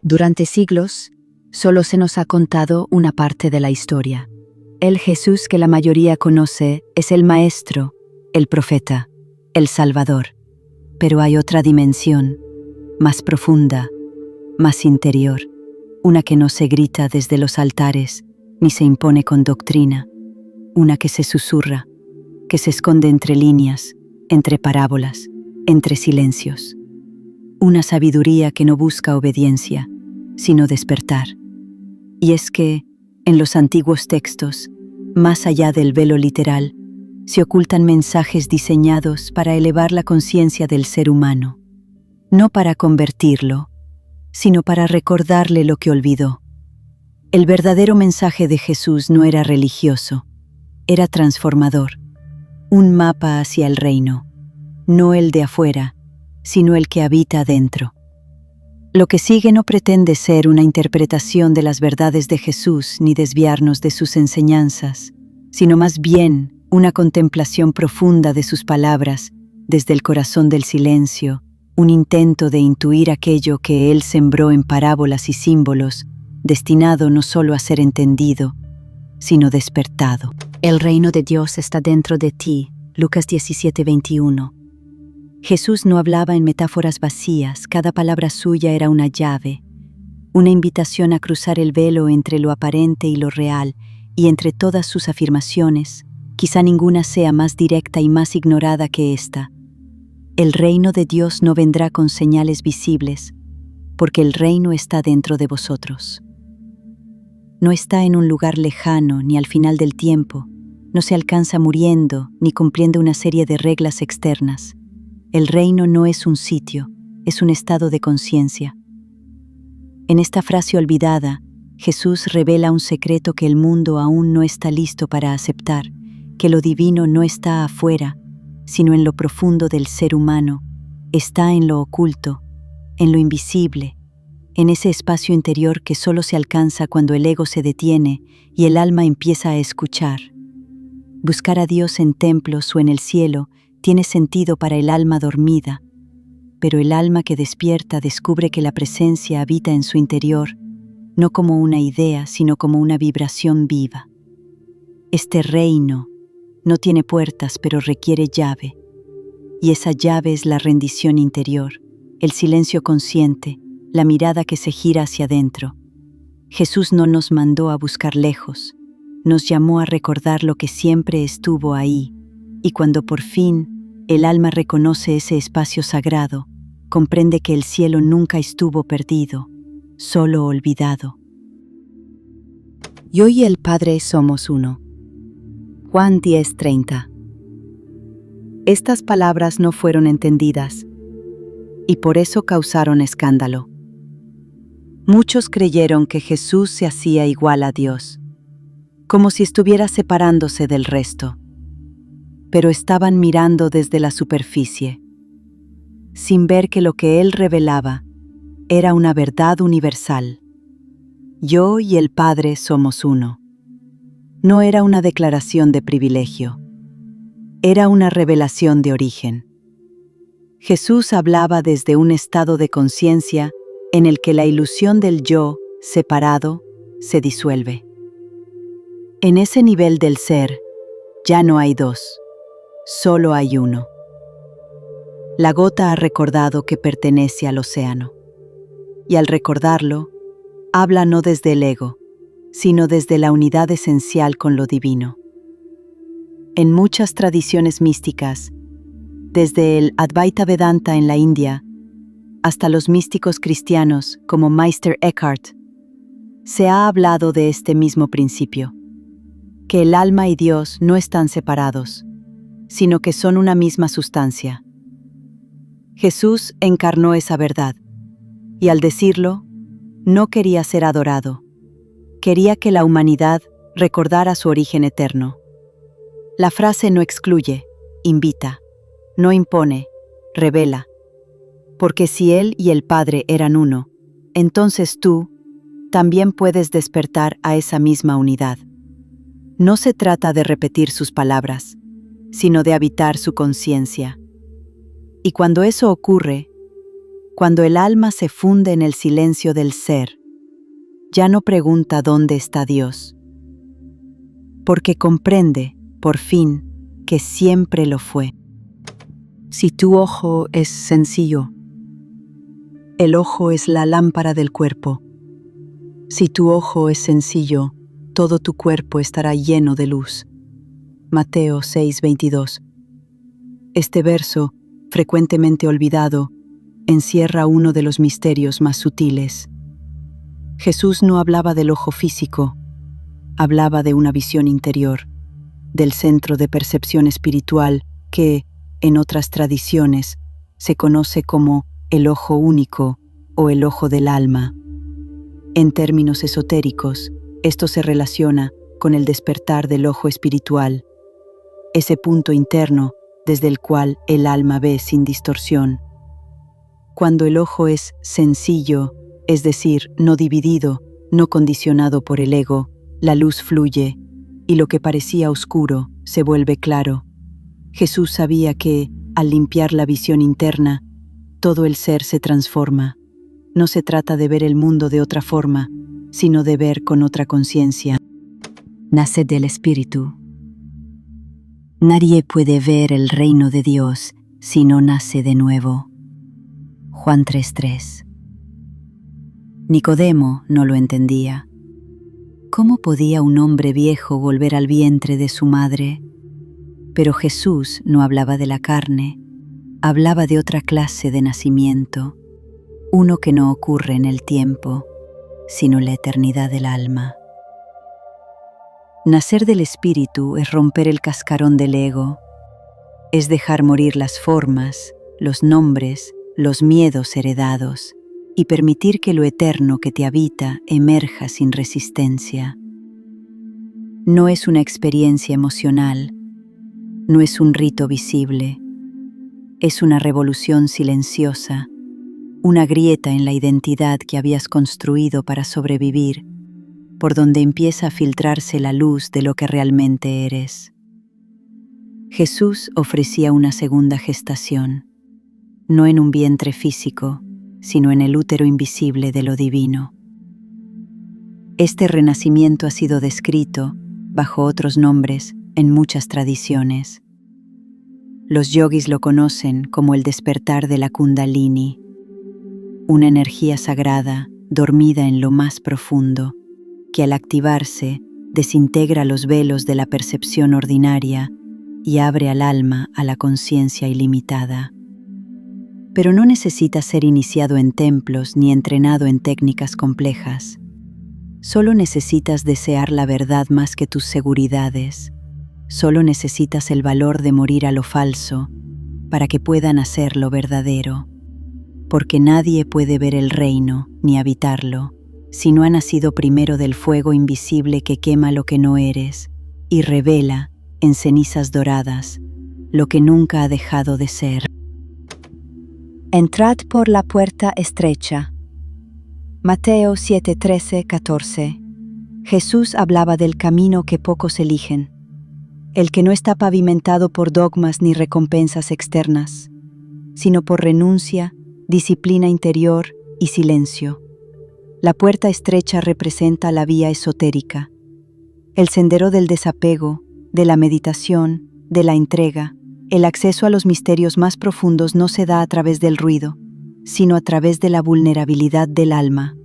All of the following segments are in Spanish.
Durante siglos, solo se nos ha contado una parte de la historia. El Jesús que la mayoría conoce es el Maestro, el Profeta, el Salvador. Pero hay otra dimensión, más profunda, más interior, una que no se grita desde los altares, ni se impone con doctrina, una que se susurra, que se esconde entre líneas, entre parábolas, entre silencios. Una sabiduría que no busca obediencia, sino despertar. Y es que, en los antiguos textos, más allá del velo literal, se ocultan mensajes diseñados para elevar la conciencia del ser humano, no para convertirlo, sino para recordarle lo que olvidó. El verdadero mensaje de Jesús no era religioso, era transformador, un mapa hacia el reino, no el de afuera, sino el que habita adentro. Lo que sigue no pretende ser una interpretación de las verdades de Jesús ni desviarnos de sus enseñanzas, sino más bien una contemplación profunda de sus palabras desde el corazón del silencio, un intento de intuir aquello que Él sembró en parábolas y símbolos, destinado no solo a ser entendido, sino despertado. El reino de Dios está dentro de ti, Lucas 17:21. Jesús no hablaba en metáforas vacías, cada palabra suya era una llave, una invitación a cruzar el velo entre lo aparente y lo real, y entre todas sus afirmaciones, quizá ninguna sea más directa y más ignorada que esta. El reino de Dios no vendrá con señales visibles, porque el reino está dentro de vosotros. No está en un lugar lejano ni al final del tiempo, no se alcanza muriendo ni cumpliendo una serie de reglas externas. El reino no es un sitio, es un estado de conciencia. En esta frase olvidada, Jesús revela un secreto que el mundo aún no está listo para aceptar, que lo divino no está afuera, sino en lo profundo del ser humano, está en lo oculto, en lo invisible, en ese espacio interior que solo se alcanza cuando el ego se detiene y el alma empieza a escuchar. Buscar a Dios en templos o en el cielo tiene sentido para el alma dormida, pero el alma que despierta descubre que la presencia habita en su interior, no como una idea, sino como una vibración viva. Este reino no tiene puertas, pero requiere llave, y esa llave es la rendición interior, el silencio consciente, la mirada que se gira hacia adentro. Jesús no nos mandó a buscar lejos, nos llamó a recordar lo que siempre estuvo ahí, y cuando por fin el alma reconoce ese espacio sagrado, comprende que el cielo nunca estuvo perdido, solo olvidado. Yo y el Padre somos uno. Juan 10:30. Estas palabras no fueron entendidas, y por eso causaron escándalo. Muchos creyeron que Jesús se hacía igual a Dios, como si estuviera separándose del resto. Pero estaban mirando desde la superficie, sin ver que lo que Él revelaba era una verdad universal. Yo y el Padre somos uno. No era una declaración de privilegio, era una revelación de origen. Jesús hablaba desde un estado de conciencia en el que la ilusión del yo, separado, se disuelve. En ese nivel del ser, ya no hay dos. Solo hay uno. La gota ha recordado que pertenece al océano. Y al recordarlo, habla no desde el ego, sino desde la unidad esencial con lo divino. En muchas tradiciones místicas, desde el Advaita Vedanta en la India, hasta los místicos cristianos como Meister Eckhart, se ha hablado de este mismo principio, que el alma y Dios no están separados, sino que son una misma sustancia. Jesús encarnó esa verdad, y al decirlo, no quería ser adorado, quería que la humanidad recordara su origen eterno. La frase no excluye, invita, no impone, revela, porque si Él y el Padre eran uno, entonces tú también puedes despertar a esa misma unidad. No se trata de repetir sus palabras, sino de habitar su conciencia. Y cuando eso ocurre, Cuando el alma se funde en el silencio del ser, ya no pregunta dónde está Dios, porque comprende, por fin, que siempre lo fue. Si tu ojo es sencillo, el ojo es la lámpara del cuerpo. Si tu ojo es sencillo, todo tu cuerpo estará lleno de luz. Mateo 6:22. Este verso, frecuentemente olvidado, encierra uno de los misterios más sutiles. Jesús no hablaba del ojo físico, hablaba de una visión interior, del centro de percepción espiritual que, en otras tradiciones, se conoce como el ojo único o el ojo del alma. En términos esotéricos, esto se relaciona con el despertar del ojo espiritual, ese punto interno desde el cual el alma ve sin distorsión. Cuando el ojo es sencillo, es decir, no dividido, no condicionado por el ego, la luz fluye, y lo que parecía oscuro se vuelve claro. Jesús sabía que, al limpiar la visión interna, todo el ser se transforma. No se trata de ver el mundo de otra forma, sino de ver con otra conciencia. Nace del Espíritu. Nadie puede ver el reino de Dios si no nace de nuevo. Juan 3:3. Nicodemo no lo entendía. ¿Cómo podía un hombre viejo volver al vientre de su madre? Pero Jesús no hablaba de la carne, hablaba de otra clase de nacimiento, uno que no ocurre en el tiempo, sino en la eternidad del alma. Nacer del Espíritu es romper el cascarón del ego, es dejar morir las formas, los nombres, los miedos heredados, y permitir que lo eterno que te habita emerja sin resistencia. No es una experiencia emocional, no es un rito visible, es una revolución silenciosa, una grieta en la identidad que habías construido para sobrevivir, por donde empieza a filtrarse la luz de lo que realmente eres. Jesús ofrecía una segunda gestación, no en un vientre físico, sino en el útero invisible de lo divino. Este renacimiento ha sido descrito, bajo otros nombres, en muchas tradiciones. Los yogis lo conocen como el despertar de la Kundalini, una energía sagrada dormida en lo más profundo, que al activarse desintegra los velos de la percepción ordinaria y abre al alma a la conciencia ilimitada. Pero no necesitas ser iniciado en templos ni entrenado en técnicas complejas. Solo necesitas desear la verdad más que tus seguridades. Solo necesitas el valor de morir a lo falso para que pueda nacer lo verdadero. Porque nadie puede ver el reino ni habitarlo si no ha nacido primero del fuego invisible que quema lo que no eres y revela, en cenizas doradas, lo que nunca ha dejado de ser. Entrad por la puerta estrecha. Mateo 7:13-14. Jesús hablaba del camino que pocos eligen, el que no está pavimentado por dogmas ni recompensas externas, sino por renuncia, disciplina interior y silencio. La puerta estrecha representa la vía esotérica, el sendero del desapego, de la meditación, de la entrega. El acceso a los misterios más profundos no se da a través del ruido, sino a través de la vulnerabilidad del alma.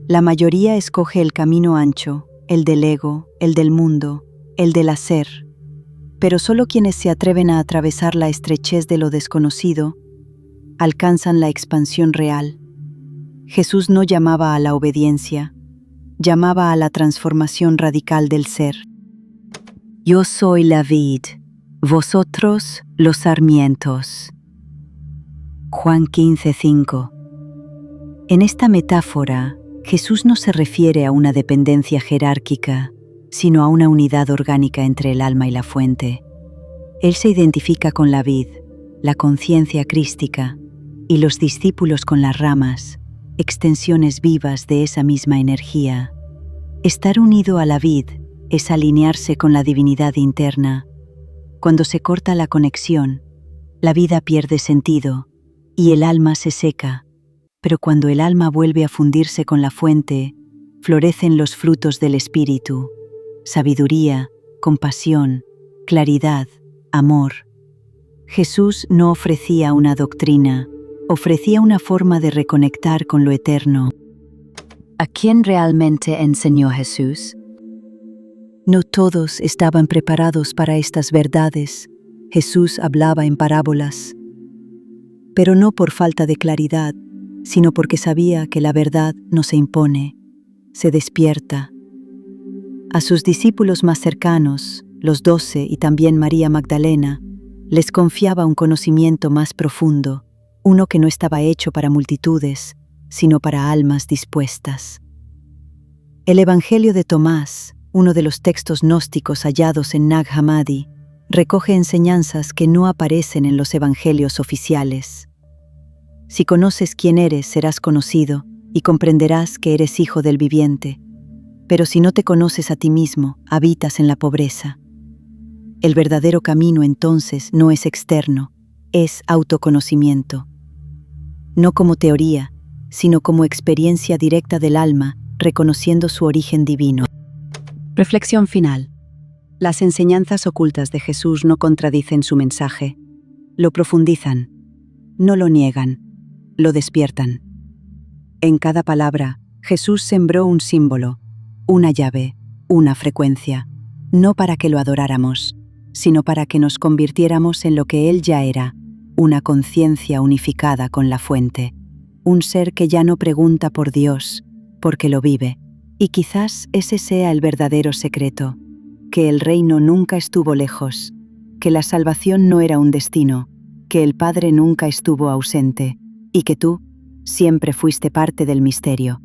La mayoría escoge el camino ancho, el del ego, el del mundo, el del hacer. Pero solo quienes se atreven a atravesar la estrechez de lo desconocido alcanzan la expansión real. Jesús no llamaba a la obediencia, llamaba a la transformación radical del ser. Yo soy la vid, vosotros los sarmientos. Juan 15:5. En esta metáfora, Jesús no se refiere a una dependencia jerárquica, sino a una unidad orgánica entre el alma y la fuente. Él se identifica con la vid, la conciencia crística, y los discípulos con las ramas, extensiones vivas de esa misma energía. Estar unido a la vid es alinearse con la divinidad interna. Cuando se corta la conexión, la vida pierde sentido y el alma se seca, pero cuando el alma vuelve a fundirse con la fuente, florecen los frutos del Espíritu: sabiduría, compasión, claridad, amor. Jesús no ofrecía una doctrina, ofrecía una forma de reconectar con lo eterno. ¿A quién realmente enseñó Jesús? No todos estaban preparados para estas verdades. Jesús hablaba en parábolas, pero no por falta de claridad, sino porque sabía que la verdad no se impone, se despierta. A sus discípulos más cercanos, los 12 y también María Magdalena, les confiaba un conocimiento más profundo, uno que no estaba hecho para multitudes, sino para almas dispuestas. El Evangelio de Tomás, uno de los textos gnósticos hallados en Nag Hammadi, recoge enseñanzas que no aparecen en los evangelios oficiales. Si conoces quién eres, serás conocido y comprenderás que eres hijo del viviente. Pero si no te conoces a ti mismo, habitas en la pobreza. El verdadero camino entonces no es externo, es autoconocimiento. No como teoría, sino como experiencia directa del alma, reconociendo su origen divino. Reflexión final. Las enseñanzas ocultas de Jesús no contradicen su mensaje, lo profundizan, no lo niegan, lo despiertan. En cada palabra, Jesús sembró un símbolo, una llave, una frecuencia, no para que lo adoráramos, sino para que nos convirtiéramos en lo que Él ya era, una conciencia unificada con la fuente, un ser que ya no pregunta por Dios, porque lo vive. Y quizás ese sea el verdadero secreto, que el reino nunca estuvo lejos, que la salvación no era un destino, que el Padre nunca estuvo ausente, y que tú siempre fuiste parte del misterio.